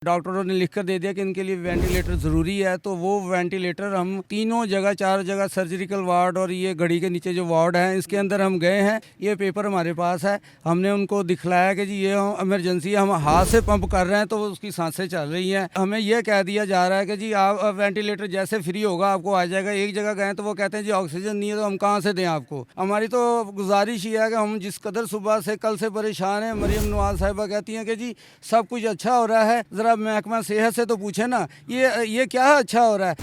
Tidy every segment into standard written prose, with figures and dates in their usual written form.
डॉक्टरों ने लिख कर दे दिया कि इनके लिए वेंटिलेटर ज़रूरी है, तो वो वेंटिलेटर हम तीनों जगह, चार जगह सर्जिकल वार्ड और ये घड़ी के नीचे जो वार्ड है इसके अंदर हम गए हैं। ये पेपर हमारे पास है, हमने उनको दिखलाया कि जी ये इमरजेंसी, हम हाथ से पंप कर रहे हैं तो उसकी सांसें चल रही हैं। हमें यह कह दिया जा रहा है कि जी आप वेंटिलेटर जैसे फ्री होगा आपको आ जाएगा। एक जगह गए तो वो कहते हैं जी ऑक्सीजन नहीं है तो हम कहाँ से दें आपको। हमारी तो गुजारिश ही है कि हम जिस कदर सुबह से कल से परेशान हैं, मरियम नवाज साहिबा कहती हैं कि जी सब कुछ अच्छा हो रहा है, ज़रा महकमा सेहत से तो पूछे ना ये क्या अच्छा हो रहा है।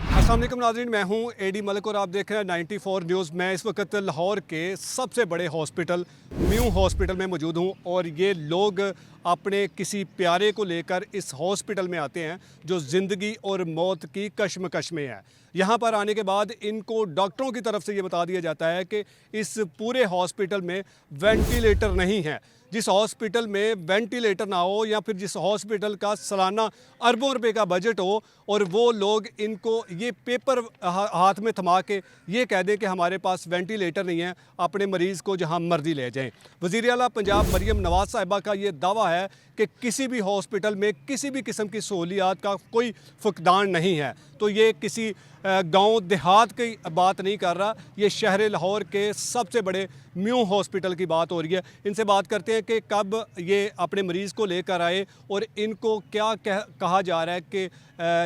अस्सलाम वालेकुम नाज़रीन, मैं हूं एडी मलिक और आप देख रहे हैं 94 न्यूज़। मैं इस वक्त लाहौर के सबसे बड़े हॉस्पिटल म्यू हॉस्पिटल में मौजूद हूं और ये लोग अपने किसी प्यारे को लेकर इस हॉस्पिटल में आते हैं जो ज़िंदगी और मौत की कश्मकश में है। यहाँ पर आने के बाद इनको डॉक्टरों की तरफ से ये बता दिया जाता है कि इस पूरे हॉस्पिटल में वेंटिलेटर नहीं है। जिस हॉस्पिटल में वेंटिलेटर ना हो या फिर जिस हॉस्पिटल का सालाना अरबों रुपए का बजट हो और वो लोग इनको ये पेपर हाथ में थमा के ये कह दें कि हमारे पास वेंटिलेटर नहीं है, अपने मरीज़ को जहां मर्जी ले जाएं। वज़ीर आला पंजाब मरियम नवाज साहिबा का ये दावा है कि किसी भी हॉस्पिटल में किसी भी किस्म की सहूलियात का कोई फुकदान नहीं है। तो ये किसी गांव देहात की बात नहीं कर रहा, ये शहर लाहौर के सबसे बड़े म्यू हॉस्पिटल की बात हो रही है। इनसे बात करते हैं कि कब ये अपने मरीज़ को लेकर आए और इनको क्या कहा जा रहा है कि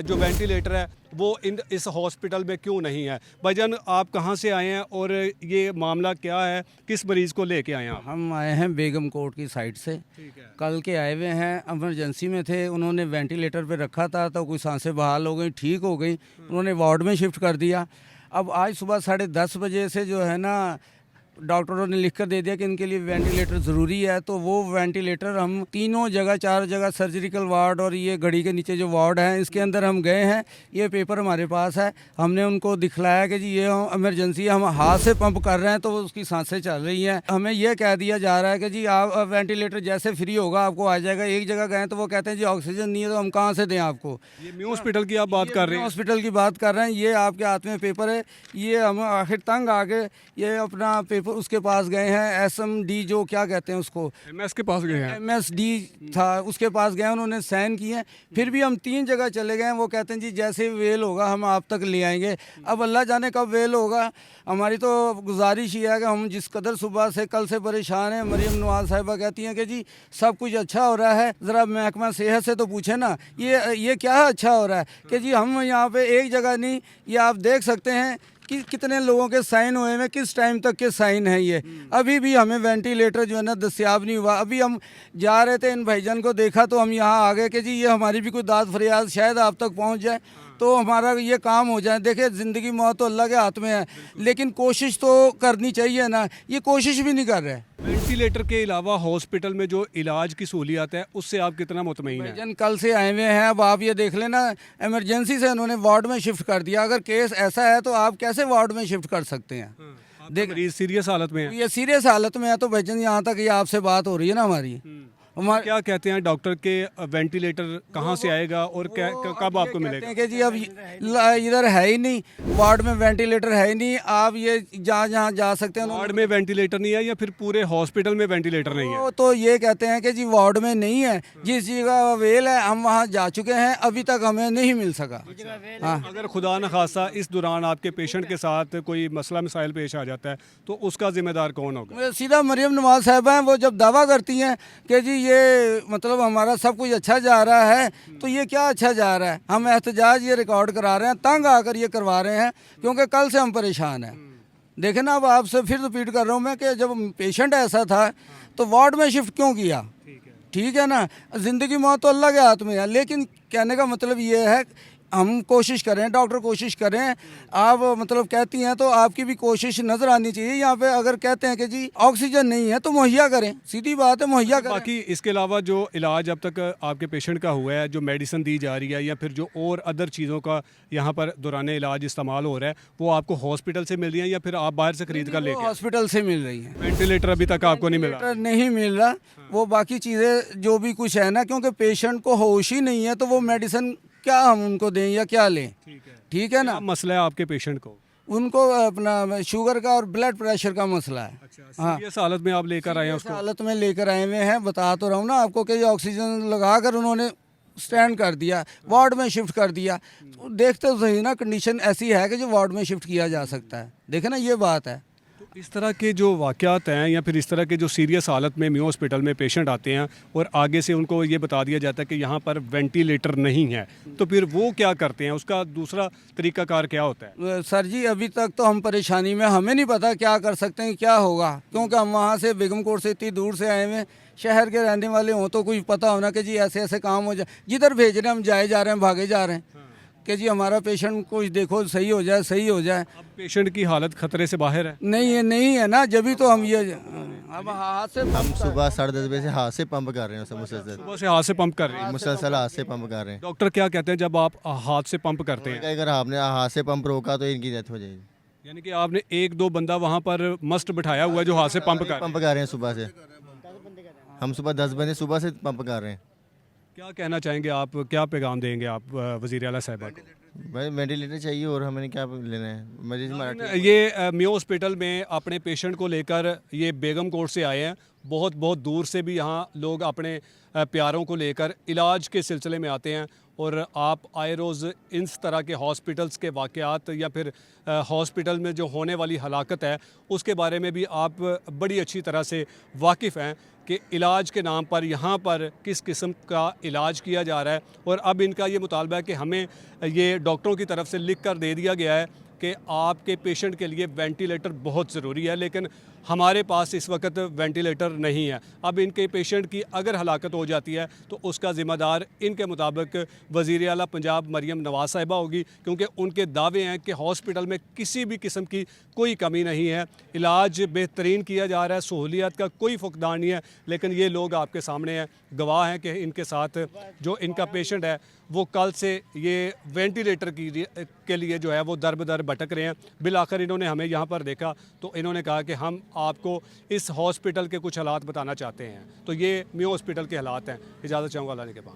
जो वेंटिलेटर है वो इस हॉस्पिटल में क्यों नहीं है। भाईजान, आप कहाँ से आए हैं और ये मामला क्या है, किस मरीज़ को लेके आए हैं आप? हम आए हैं बेगम कोट की साइड से, ठीक है। कल के आए हुए हैं, इमरजेंसी में थे। उन्होंने वेंटिलेटर पे रखा था तो कुछ सांसें बहाल हो गई, ठीक हो गई, उन्होंने वार्ड में शिफ्ट कर दिया। अब आज सुबह 10:30 बजे से जो है ना डॉक्टरों ने लिख कर दे दिया कि इनके लिए वेंटिलेटर ज़रूरी है, तो वो वेंटिलेटर हम तीनों जगह, चार जगह सर्जिकल वार्ड और ये घड़ी के नीचे जो वार्ड है इसके अंदर हम गए हैं। ये पेपर हमारे पास है, हमने उनको दिखलाया कि जी ये इमरजेंसी, हम हाथ से पंप कर रहे हैं तो उसकी सांसें चल रही हैं। हमें यह कह दिया जा रहा है कि जी आप वेंटिलेटर जैसे फ्री होगा आपको आ जाएगा। एक जगह गए तो वो कहते हैं जी ऑक्सीजन नहीं है तो हम कहाँ से दें आपको। ये म्यू हॉस्पिटल की आप बात कर रहे हैं? हॉस्पिटल की बात कर रहे हैं, ये आपके हाथ में पेपर है। ये हम आखिर तंग आ गए, ये अपना पेपर उसके पास गए हैं, SMD जो क्या कहते हैं उसको, MS के पास गए हैं। MSD था, उसके पास गए, उन्होंने साइन किए हैं। फिर भी हम 3 जगह चले गए हैं, वो कहते हैं जी जैसे वेल होगा हम आप तक ले आएंगे। अब अल्लाह जाने कब वेल होगा। हमारी तो गुजारिश ही है कि हम जिस कदर सुबह से कल से परेशान हैं, मरियम नवाज साहिबा कहती हैं कि जी सब कुछ अच्छा हो रहा है, ज़रा महकमा सेहत से तो पूछे ना ये क्या अच्छा हो रहा है कि जी हम यहाँ पे एक जगह नहीं, ये आप देख सकते हैं कि कितने लोगों के साइन हुए हैं, किस टाइम तक के साइन हैं ये। अभी भी हमें वेंटिलेटर जो है ना दस्याब नहीं हुआ। अभी हम जा रहे थे, इन भाईजान को देखा तो हम यहाँ आ गए कि जी ये हमारी भी कोई दाद फरियाद शायद आप तक पहुँच जाए तो हमारा ये काम हो जाए। देखिए ज़िंदगी मौत तो अल्लाह के हाथ में है, लेकिन कोशिश तो करनी चाहिए ना, ये कोशिश भी नहीं कर रहे। वेंटिलेटर के अलावा हॉस्पिटल में जो इलाज की सहूलियत है उससे आप कितना मुतमईन हैं? भाईजान कल से आए हुए हैं, अब आप ये देख लेना, इमरजेंसी से उन्होंने वार्ड में शिफ्ट कर दिया। अगर केस ऐसा है तो आप कैसे वार्ड में शिफ्ट कर सकते हैं? देख, मरीज सीरियस हालत में है। ये सीरियस हालत में है तो भाईजान यहाँ तक ये आपसे बात हो रही है ना हमारी। हमारे क्या कहते हैं डॉक्टर के वेंटिलेटर कहाँ से आएगा और कब आपको मिलेगा? कहते हैं कि जी अब इधर है ही नहीं, वार्ड में वेंटिलेटर है ही नहीं, आप ये जहाँ जा सकते हैं। वार्ड में वेंटिलेटर नहीं है या फिर पूरे हॉस्पिटल में वेंटिलेटर नहीं है? तो ये कहते हैं कि जी वार्ड में नहीं है, जिस जगह अवेल है हम वहाँ जा चुके हैं, अभी तक हमें नहीं मिल सका। हाँ, अगर खुदा न खासा इस दौरान आपके पेशेंट के साथ कोई मसला मसाइल पेश आ जाता है तो उसका जिम्मेदार कौन होगा? सीधा मरियम नवाज साहिबा हैं, वो जब दावा करती हैं कि जी ये मतलब हमारा सब कुछ अच्छा जा रहा है, तो ये क्या अच्छा जा रहा है। हम एहतजाज ये रिकॉर्ड करा रहे हैं, तंग आकर ये करवा रहे हैं क्योंकि कल से हम परेशान हैं। देखें ना, अब आपसे फिर रिपीट कर रहा हूँ मैं कि जब पेशेंट ऐसा था तो वार्ड में शिफ्ट क्यों किया? ठीक है ना, ज़िंदगी मौत तो अल्लाह के हाथ में है, लेकिन कहने का मतलब ये है हम कोशिश करें, डॉक्टर कोशिश करें। आप मतलब कहती हैं तो आपकी भी कोशिश नज़र आनी चाहिए। यहाँ पे अगर कहते हैं कि जी ऑक्सीजन नहीं है तो मुहैया करें, सीधी बात है, मुहैया करें। बाकी इसके अलावा जो इलाज अब तक आपके पेशेंट का हुआ है, जो मेडिसिन दी जा रही है या फिर जो और अदर चीज़ों का यहाँ पर दौरान इलाज इस्तेमाल हो रहा है, वो आपको हॉस्पिटल से मिल रही है या फिर आप बाहर से खरीद कर लेके? हॉस्पिटल से मिल रही है। वेंटिलेटर अभी तक आपको नहीं मिला? वेंटिलेटर नहीं मिल रहा, वो बाकी चीज़ें जो भी कुछ है ना, क्योंकि पेशेंट को होश ही नहीं है तो वो मेडिसिन क्या हम उनको दें या क्या लें? ठीक है ना। क्या मसला है आपके पेशेंट को? उनको अपना शुगर का और ब्लड प्रेशर का मसला है। अच्छा, सीरियस हालत में आप लेकर आए हैं इस उसको? हालत में लेकर आए हुए हैं, बता तो रहा हूँ ना आपको कि ये ऑक्सीजन लगाकर उन्होंने स्टैंड कर दिया, वार्ड में शिफ्ट कर दिया। तो देखते तो सही ना, कंडीशन ऐसी है कि जो वार्ड में शिफ्ट किया जा सकता है। देखे ना, ये बात है। तो इस तरह के जो वाक़यात हैं या फिर इस तरह के जो सीरियस हालत में म्यू हॉस्पिटल में पेशेंट आते हैं और आगे से उनको ये बता दिया जाता है कि यहाँ पर वेंटिलेटर नहीं है, तो फिर वो क्या करते हैं? उसका दूसरा तरीकाकार क्या होता है? सर जी, अभी तक तो हम परेशानी में, हमें नहीं पता क्या कर सकते हैं, क्या होगा, क्योंकि हम वहाँ से बेगम कोट से इतनी दूर से आए हुए हैं। शहर के रहने वाले हों तो कुछ पता होना कि जी ऐसे ऐसे काम हो जाए, जिधर भेज रहे हैं हम जाए जा रहे हैं, भागे जा रहे हैं कि जी हमारा पेशेंट कुछ देखो, सही हो जाए, सही हो जाए। अब पेशेंट की हालत खतरे से बाहर है। नहीं है ना, जब भी तो हम ये अब हाथ से हम सुबह 10:30 बजे से हाथ से पंप कर रहे हैं उसे मुसलसल सुबह से हाथ से पंप कर रहे हैं। मुसलसल हाथ से पंप कर रहे हैं। डॉक्टर क्या कहते हैं जब आप हाथ से पंप करते हैं? अगर आपने हाथ से पंप रोका तो इनकी डेथ हो जाएगी। यानी कि आपने एक दो बंदा वहाँ पर मस्ट बिठाया हुआ है जो हाथ से पंप कर। पंप कर रहे हैं सुबह से, हम सुबह 10 बजे सुबह से पंप कर रहे हैं। क्या कहना चाहेंगे आप, क्या पैगाम देंगे आप वज़ीर आला साहिबा को? भाई वेंटिलेटर चाहिए और हमें क्या लेना है, मरीज मराठी। ये म्यू हॉस्पिटल में अपने पेशेंट को लेकर ये बेगम कोट से आए हैं। बहुत बहुत दूर से भी यहाँ लोग अपने प्यारों को लेकर इलाज के सिलसिले में आते हैं और आप आए रोज़ इस तरह के हॉस्पिटल्स के वाक़यात या फिर हॉस्पिटल में जो होने वाली हलाकत है उसके बारे में भी आप बड़ी अच्छी तरह से वाकिफ़ हैं कि इलाज के नाम पर यहाँ पर किस किस्म का इलाज किया जा रहा है। और अब इनका ये मुतालबा है कि हमें ये डॉक्टरों की तरफ से लिख कर दे दिया गया है कि आपके पेशेंट के लिए वेंटिलेटर बहुत ज़रूरी है, लेकिन हमारे पास इस वक्त वेंटिलेटर नहीं है। अब इनके पेशेंट की अगर हलाकत हो जाती है तो उसका ज़िम्मेदार इनके मुताबिक वज़ीर आला पंजाब मरीम नवाज़ साहिबा होगी, क्योंकि उनके दावे हैं कि हॉस्पिटल में किसी भी किस्म की कोई कमी नहीं है, इलाज बेहतरीन किया जा रहा है, सहूलियत का कोई फुकदान नहीं है। लेकिन ये लोग आपके सामने हैं, गवाह हैं कि इनके साथ जो इनका पेशेंट है वो कल से ये वेंटिलेटर के लिए जो है वो दर बदर भटक रहे हैं। बिलाखिर इन्होंने हमें यहाँ पर देखा तो इन्होंने कहा कि हम आपको इस हॉस्पिटल के कुछ हालात बताना चाहते हैं। तो ये म्यू हॉस्पिटल के हालात हैं। इजाज़त चाहूँगा अल्लाह के पास।